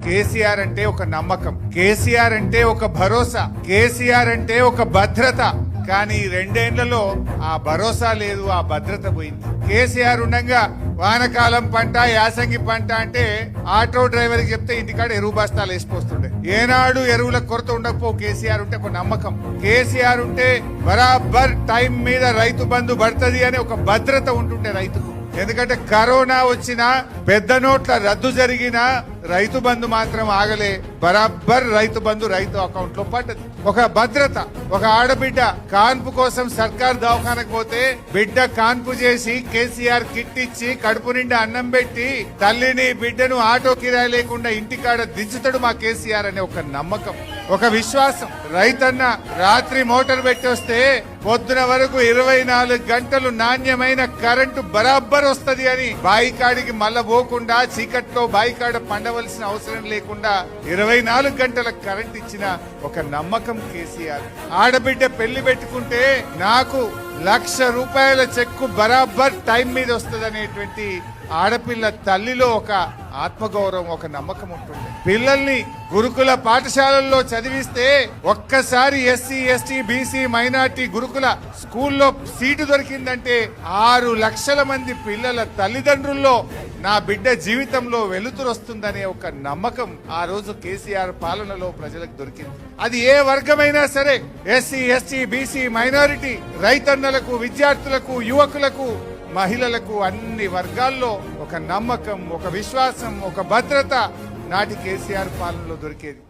కేసీఆర్ అంటే ఒక నమ్మకం, కేసీఆర్ అంటే ఒక భరోసా, కేసీఆర్ అంటే ఒక భద్రత. కానీ 2 ఏళ్లలో ఆ భరోసా లేదు, ఆ భద్రత పోయింది. కేసీఆర్ ఉండగా వానకాలం పంట, యాసంగి పంట అంటే ఆటో డ్రైవర్ కి చెప్తే ఇంటికాడ ఎరువు బస్తాలు వేసిపోతుండే. ఏనాడు ఎరువుల కొరత ఉండకపో. కేసీఆర్ ఉంటే ఒక నమ్మకం, కేసీఆర్ ఉంటే బరాబర్ టైం మీద రైతు బంధు పడుతుంది అని ఒక భద్రత ఉంటుండే రైతుకు. ఎందుకంటే కరోనా వచ్చినా, పెద్ద నోట్ల రద్దు జరిగినా రైతు బంధు మాత్రం ఆగలే. బరాబర్ రైతు బంధు రైతు అకౌంట్ లో పడ్డది. ఒక భద్రత. ఒక ఆడబిడ్డ కాన్పు కోసం సర్కార్ దవాఖానకు పోతే బిడ్డ కాన్పు చేసి కేసీఆర్ కిట్ ఇచ్చి కడుపు నిండా అన్నం పెట్టి తల్లిని బిడ్డను ఆటో కిరాయి లేకుండా ఇంటికాడ దించుతాడు మా కేసీఆర్ అనే ఒక నమ్మకం, ఒక విశ్వాసం. రైతన్న రాత్రి మోటార్ పెట్టి వస్తే పొద్దున వరకు 24 గంటలు నాణ్యమైన కరెంటు బరాబర్ వస్తది అని బాయికాడికి మళ్ళా పోకుండా చీకట్లో బాయికాడ పండవలసిన అవసరం లేకుండా 24 గంటల కరెంట్ ఇచ్చిన ఒక నమ్మకం కేసీఆర్. ఆడబిడ్డ పెళ్లి పెట్టుకుంటే నాకు ₹1,00,000 చెక్కు బరాబర్ టైం మీద వస్తుంది అనేటువంటి ఆడపిల్ల తల్లిలో ఒక ఆత్మగౌరవం, ఒక నమ్మకం ఉంటుంది. పిల్లల్ని గురుకుల పాఠశాలల్లో చదివిస్తే ఒక్కసారి ఎస్సీ, ఎస్టీ, బీసీ, మైనార్టీ గురుకుల స్కూల్లో సీటు దొరికిందంటే 6 లక్షల మంది పిల్లల తల్లిదండ్రుల్లో నా బిడ్డ జీవితంలో వెలుతురు వస్తుందనే ఒక నమ్మకం ఆ రోజు కేసీఆర్ పాలనలో ప్రజలకు దొరికింది. అది ఏ వర్గమైనా సరే, ఎస్సీ, ఎస్టీ, బీసీ, మైనారిటీ, రైతన్నలకు, విద్యార్థులకు, యువకులకు, మహిళలకు, అన్ని వర్గాల్లో ఒక నమ్మకం, ఒక విశ్వాసం, ఒక భద్రత నాటి కేసీఆర్ పాలనలో దొరికేది.